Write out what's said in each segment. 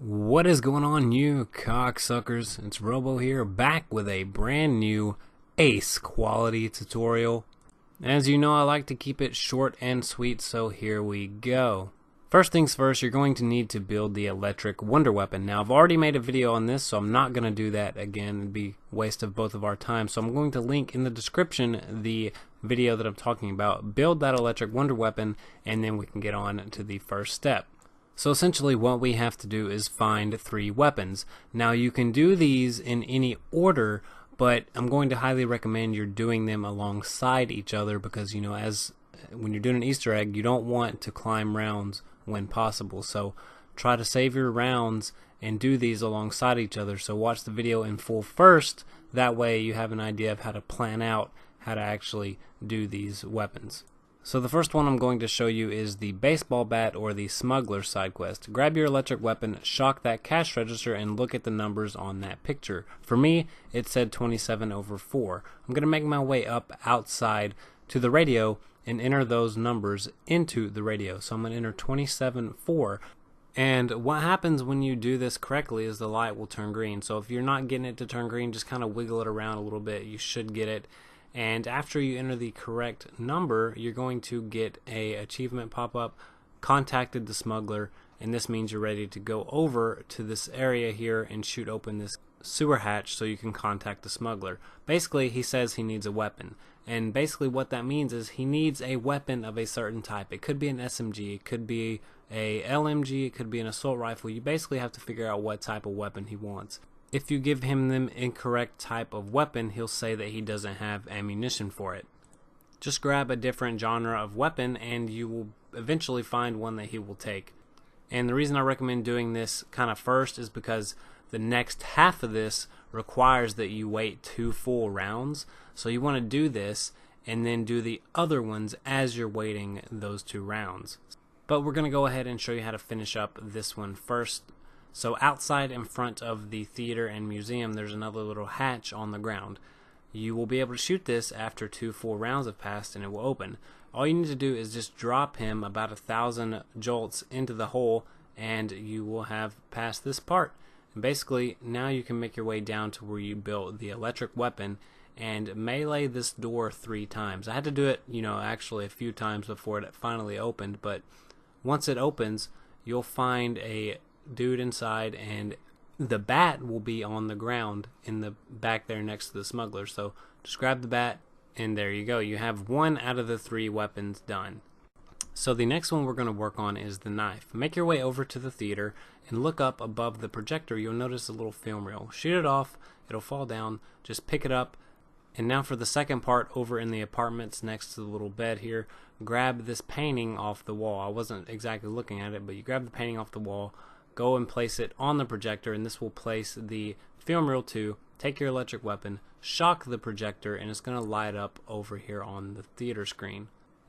What is going on, you cocksuckers? It's Robo here, back with a brand new ace quality tutorial. As you know, I like to keep it short and sweet, so here we go. First things first, you're going to need to build the electric wonder weapon. Now, I've already made a video on this, so I'm not going to do that again. It'd be a waste of both of our time. So I'm going to link in the description the video that I'm talking about. Build that electric wonder weapon, and then we can get on to the first step. So essentially what we have to do is find 3 weapons. Now you can do these in any order, but I'm going to highly recommend you're doing them alongside each other because, you know, as when you're doing an Easter egg, you don't want to climb rounds when possible. So try to save your rounds and do these alongside each other. So watch the video in full first. That way you have an idea of how to plan out how to actually do these weapons. So the first one I'm going to show you is the baseball bat or the smuggler side quest. Grab your electric weapon, shock that cash register, and look at the numbers on that picture. For me, it said 27/4. I'm going to make my way up outside to the radio and enter those numbers into the radio. So I'm going to enter 27/4. And what happens when you do this correctly is the light will turn green. So if you're not getting it to turn green, just kind of wiggle it around a little bit. You should get it. And after you enter the correct number, you're going to get a achievement pop-up, contacted the smuggler, and this means you're ready to go over to this area here and shoot open this sewer hatch so you can contact the smuggler. Basically, he says he needs a weapon. And basically what that means is he needs a weapon of a certain type. It could be an SMG, it could be a LMG, it could be an assault rifle. You basically have to figure out what type of weapon he wants. If you give him the incorrect type of weapon, he'll say that he doesn't have ammunition for it. Just grab a different genre of weapon and you will eventually find one that he will take. And the reason I recommend doing this kind of first is because the next half of this requires that you wait 2 full rounds. So you want to do this and then do the other ones as you're waiting those 2 rounds. But we're going to go ahead and show you how to finish up this one first. So outside in front of the theater and museum, there's another little hatch on the ground. You will be able to shoot this after 2 full rounds have passed and it will open. All you need to do is just drop him about 1,000 jolts into the hole and you will have passed this part. And basically, now you can make your way down to where you built the electric weapon and melee this door 3 times. I had to do it, actually a few times before it finally opened, but once it opens, you'll find a dude inside and the bat will be on the ground in the back there next to the smuggler. So just grab the bat and there you go. You have 1 out of the 3 weapons done. So the next one we're going to work on is the knife. Make your way over to the theater and look up above the projector. You'll notice a little film reel. Shoot it off, it'll fall down, just pick it up. And now for the second part, over in the apartments next to the little bed here, grab this painting off the wall. I wasn't exactly looking at it, but you grab the painting off the wall, go and place it on the projector, and this will place the film reel to. Take your electric weapon, shock the projector, and it's going to light up over here on the theater screen.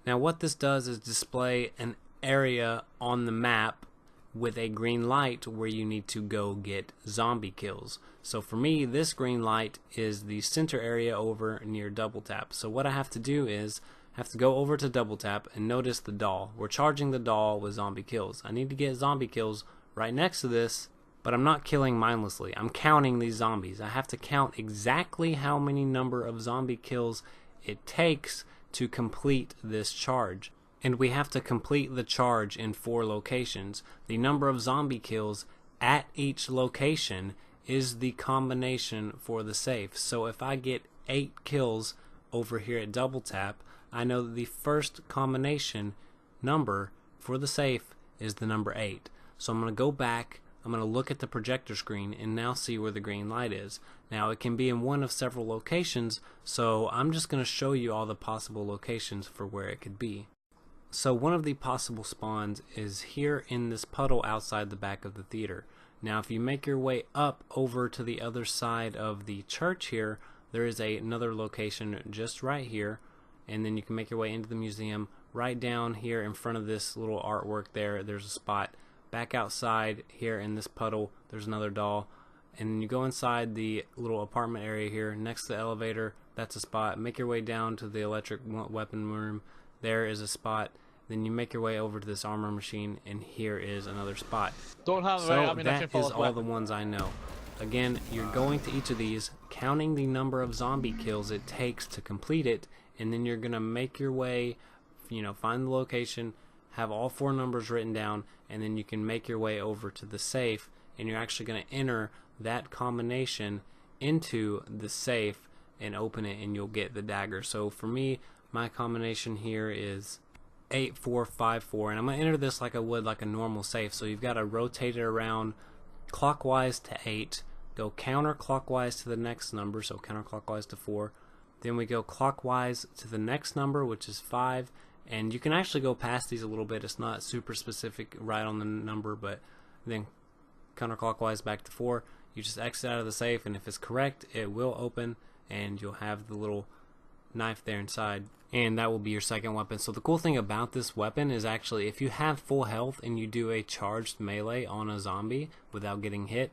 Now what this does is display an area on the map with a green light where you need to go get zombie kills. So for me, this green light is the center area over near Double Tap. So what I have to do is I have to go over to Double Tap and notice the doll. We're charging the doll with zombie kills. I need to get zombie kills right next to this, but I'm not killing mindlessly. I'm counting these zombies. I have to count exactly how many number of zombie kills it takes to complete this charge. And we have to complete the charge in 4 locations. The number of zombie kills at each location is the combination for the safe. So if I get 8 kills over here at Double Tap, I know that the first combination number for the safe is the number 8. So I'm going to go back, I'm going to look at the projector screen and now see where the green light is. Now it can be in one of several locations, so I'm just going to show you all the possible locations for where it could be. So one of the possible spawns is here in this puddle outside the back of the theater. Now if you make your way up over to the other side of the church here, there is another location just right here, and then you can make your way into the museum. Right down here in front of this little artwork there's a spot. Back outside here in this puddle, there's another doll. And then you go inside the little apartment area here next to the elevator. That's a spot. Make your way down to the electric weapon room. There is a spot. then you make your way over to this armor machine, and here is another spot. Don't have So I mean, I that can is all the ones I know. Again, you're going to each of these, counting the number of zombie kills it takes to complete it, and then you're going to make your way, find the location, have all 4 numbers written down, and then you can make your way over to the safe, and you're actually going to enter that combination into the safe and open it, and you'll get the dagger. So for me, my combination here is 8454, and I'm going to enter this like I would like a normal safe. So you've got to rotate it around clockwise to 8, go counterclockwise to the next number, so counterclockwise to 4, then we go clockwise to the next number, which is 5, and you can actually go past these a little bit. It's not super specific right on the number, but then counterclockwise back to 4. You just exit out of the safe, and if it's correct, it will open, and you'll have the little knife there inside, and that will be your second weapon. So the cool thing about this weapon is actually if you have full health and you do a charged melee on a zombie without getting hit,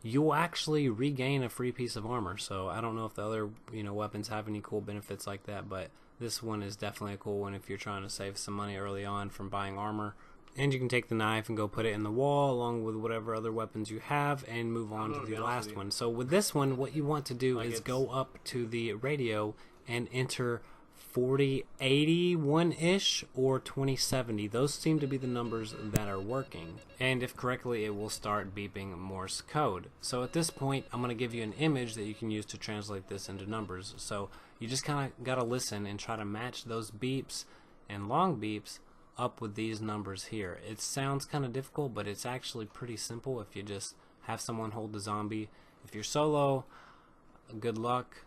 you'll actually regain a free piece of armor. So I don't know if the other weapons have any cool benefits like that, but this one is definitely a cool one if you're trying to save some money early on from buying armor. And you can take the knife and go put it in the wall along with whatever other weepons you have and move on to the last one. So with this one, what you want to do is go up to the radio and enter 4081-ish or 2070. Those seem to be the numbers that are working. And if correctly, it will start beeping Morse code. So at this point, I'm going to give you an image that you can use to translate this into numbers. So you just kind of got to listen and try to match those beeps and long beeps up with these numbers here. It sounds kind of difficult, but it's actually pretty simple if you just have someone hold the zombie. If you're solo, good luck.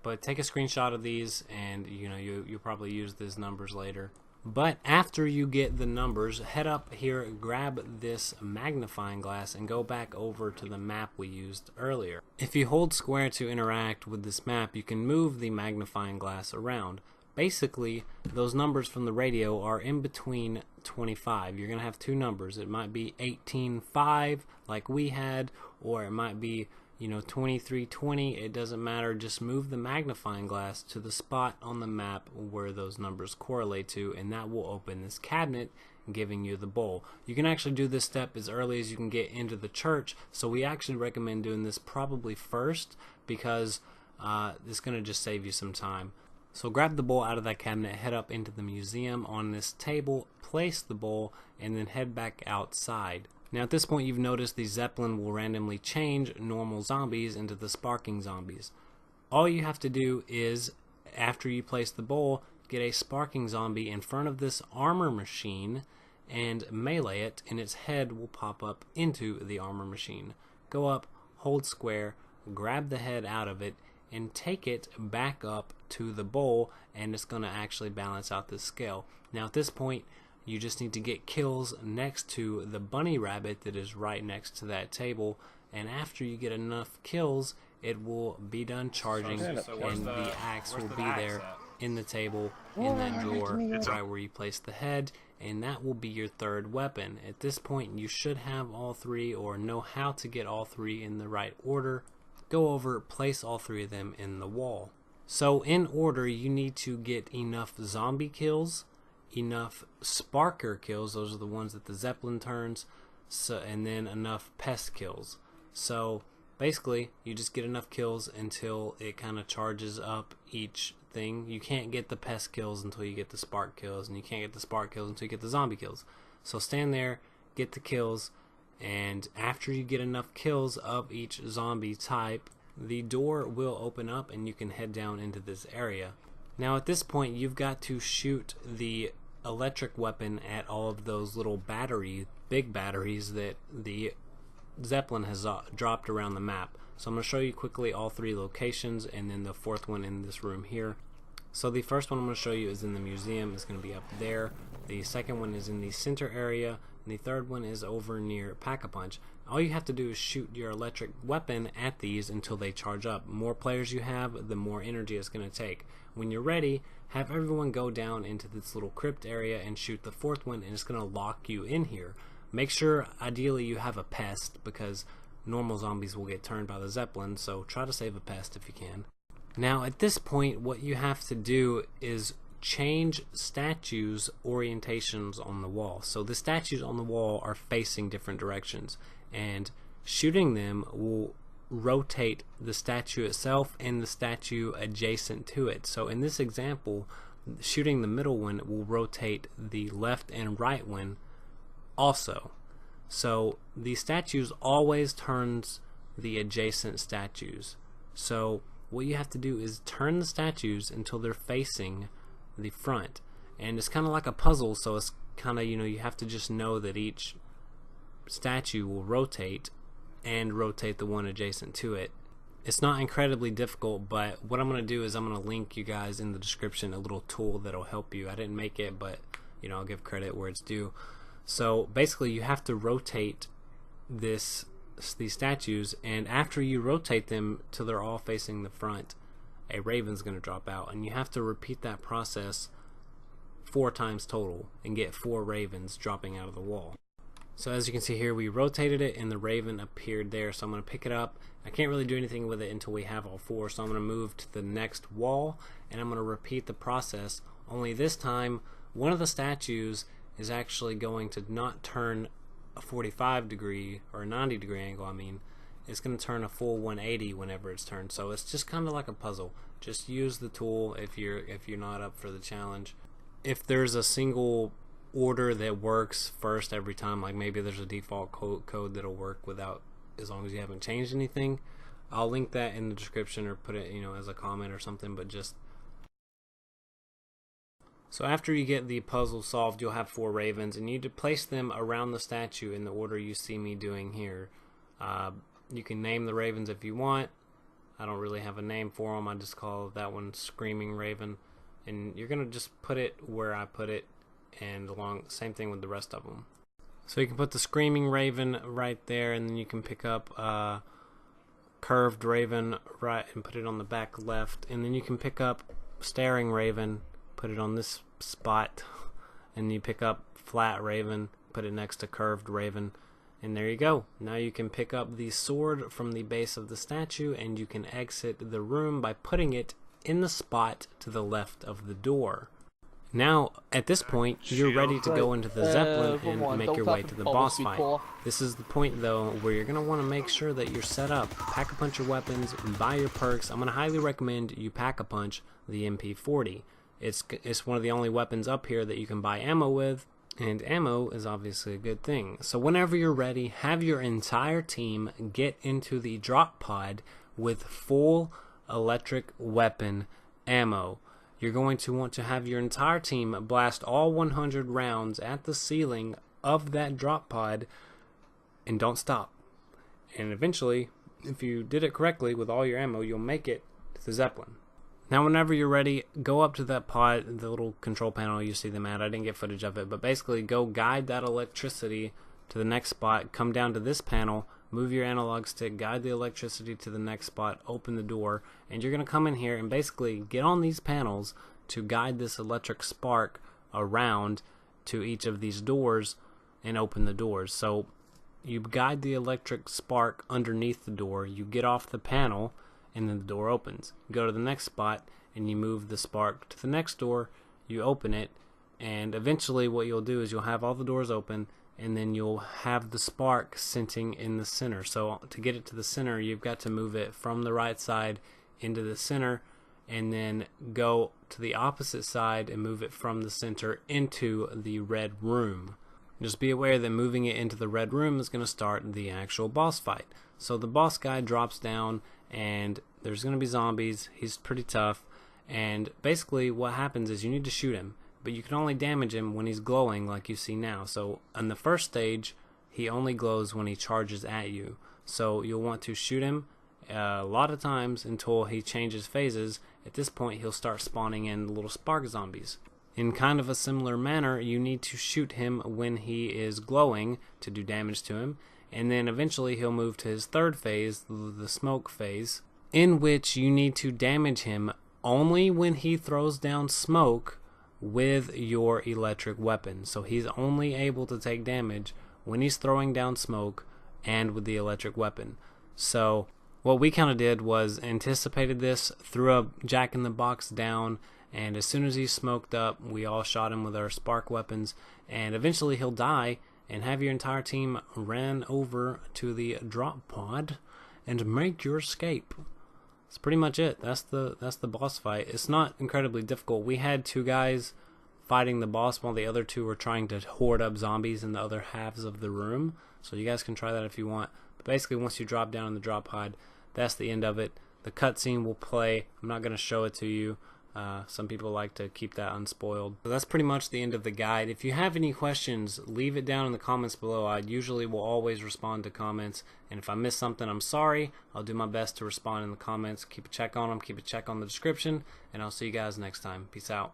But take a screenshot of these, and you'll probably use these numbers later. But after you get the numbers, head up here, grab this magnifying glass, and go back over to the map we used earlier. If you hold square to interact with this map, you can move the magnifying glass around. Basically, those numbers from the radio are in between 25. You're going to have 2 numbers. It might be 18.5 like we had, or it might be 2320. It doesn't matter. Just move the magnifying glass to the spot on the map where those numbers correlate to, and that will open this cabinet, giving you the bowl. You can actually do this step as early as you can get into the church, so we actually recommend doing this probably first because it's going to just save you some time. So grab the bowl out of that cabinet, head up into the museum on this table, place the bowl, and then head back outside. Now at this point, you've noticed the Zeppelin will randomly change normal zombies into the sparking zombies. All you have to do is, after you place the bowl, get a sparking zombie in front of this armor machine and melee it, and its head will pop up into the armor machine. Go up, hold square, grab the head out of it, and take it back up to the bowl, and it's going to actually balance out this scale. Now at this point, you just need to get kills next to the bunny rabbit that is right next to that table, and after you get enough kills, it will be done charging, and the axe will be there in the table, in that drawer, right where you place the head, and that will be your third weapon. At this point, you should have all 3 or know how to get all 3 in the right order. Go over, place all 3 of them in the wall. So in order, you need to get enough zombie kills, enough sparker kills, those are the ones that the Zeppelin turns, and then enough pest kills. So basically, you just get enough kills until it kind of charges up each thing. You can't get the pest kills until you get the spark kills, and you can't get the spark kills until you get the zombie kills. So stand there, get the kills, and after you get enough kills of each zombie type, the door will open up and you can head down into this area. Now at this point, you've got to shoot the electric weapon at all of those little big batteries that the Zeppelin has dropped around the map. So I'm going to show you quickly all 3 locations, and then the 4th one in this room here. So the first one I'm going to show you is in the museum. It's going to be up there. The second one is in the center area, and the third one is over near Pack-a-Punch. All you have to do is shoot your electric weapon at these until they charge up. The more players you have, the more energy it's going to take. When you're ready, have everyone go down into this little crypt area and shoot the 4th one, and it's going to lock you in here. Make sure, ideally, you have a pest, because normal zombies will get turned by the Zeppelin, so try to save a pest if you can. Now, at this point, what you have to do is change statues' orientations on the wall. So the statues on the wall are facing different directions, and shooting them will rotate the statue itself and the statue adjacent to it. So in this example, shooting the middle one will rotate the left and right one also. So the statues always turns the adjacent statues. So what you have to do is turn the statues until they're facing the front. And it's kind of like a puzzle, so it's kind of, you have to just know that each statue will rotate and rotate the one adjacent to it. It's not incredibly difficult, but what I'm going to do is I'm going to link you guys in the description a little tool that'll help you. I didn't make it, but I'll give credit where it's due. So basically you have to rotate these statues, and after you rotate them till they're all facing the front, a raven's going to drop out, and you have to repeat that process 4 times total and get 4 ravens dropping out of the wall. So as you can see here, we rotated it and the raven appeared there. So I'm going to pick it up. I can't really do anything with it until we have all 4, so I'm going to move to the next wall and I'm going to repeat the process, only this time one of the statues is actually going to not turn a 45 degree or a 90 degree angle. It's going to turn a full 180 whenever it's turned. So it's just kind of like a puzzle. Just use the tool if you're not up for the challenge. If there's a single order that works first every time, like maybe there's a default code that'll work without, as long as you haven't changed anything, I'll link that in the description or put it as a comment or something. But just so after you get the puzzle solved, you'll have 4 ravens, and you need to place them around the statue in the order you see me doing here. You can name the ravens if you want. I don't really have a name for them. I just call that one Screaming Raven, and you're gonna just put it where I put it, and same thing with the rest of them. So you can put the Screaming Raven right there, and then you can pick up Curved Raven right and put it on the back left, and then you can pick up Staring Raven, put it on this spot, and you pick up Flat Raven, put it next to Curved Raven, and there you go. Now you can pick up the sword from the base of the statue, and you can exit the room by putting it in the spot to the left of the door. Now, at this point, you're ready to go into the Zeppelin and make your way to the boss fight. This is the point, though, where you're going to want to make sure that you're set up. Pack-a-punch your weapons, buy your perks. I'm going to highly recommend you pack-a-punch the MP40. It's one of the only weapons up here that you can buy ammo with, and ammo is obviously a good thing. So whenever you're ready, have your entire team get into the drop pod with full electric weapon ammo. You're going to want to have your entire team blast all 100 rounds at the ceiling of that drop pod, and don't stop. And eventually, if you did it correctly with all your ammo, you'll make it to the Zeppelin. Now whenever you're ready, go up to that pod, the little control panel you see them at. I didn't get footage of it, but basically go guide that electricity to the next spot, come down to this panel, move your analog stick, guide the electricity to the next spot, open the door, and you're going to come in here and basically get on these panels to guide this electric spark around to each of these doors and open the doors. So you guide the electric spark underneath the door, you get off the panel, and then the door opens. You go to the next spot and you move the spark to the next door, you open it, and eventually what you'll do is you'll have all the doors open, and then you'll have the spark sitting in the center. So to get it to the center, you've got to move it from the right side into the center, and then go to the opposite side and move it from the center into the red room. Just be aware that moving it into the red room is going to start the actual boss fight. So the boss guy drops down, and there's going to be zombies. He's pretty tough, and basically what happens is you need to shoot him, but you can only damage him when he's glowing like you see now. So on the first stage, he only glows when he charges at you. So you'll want to shoot him a lot of times until he changes phases. At this point, he'll start spawning in little spark zombies. In kind of a similar manner, you need to shoot him when he is glowing to do damage to him, and then eventually he'll move to his third phase, the smoke phase, in which you need to damage him only when he throws down smoke with your electric weapon. So he's only able to take damage when he's throwing down smoke and with the electric weapon. So what we kind of did was anticipated this, threw a Jack-in-the-Box down, And as soon as he's smoked up, we all shot him with our spark weapons, and eventually he'll die and have your entire team ran over to the drop pod and make your escape. That's pretty much it. That's the boss fight. It's not incredibly difficult. We had 2 guys fighting the boss while the other 2 were trying to hoard up zombies in the other halves of the room. So you guys can try that if you want. But basically, once you drop down in the drop pod, that's the end of it. The cutscene will play. I'm not going to show it to you. Some people like to keep that unspoiled. So that's pretty much the end of the guide. If you have any questions, leave it down in the comments below. I usually will always respond to comments, and if I miss something, I'm sorry. I'll do my best to respond in the comments. Keep a check on them, keep a check on the description, and I'll see you guys next time. Peace out.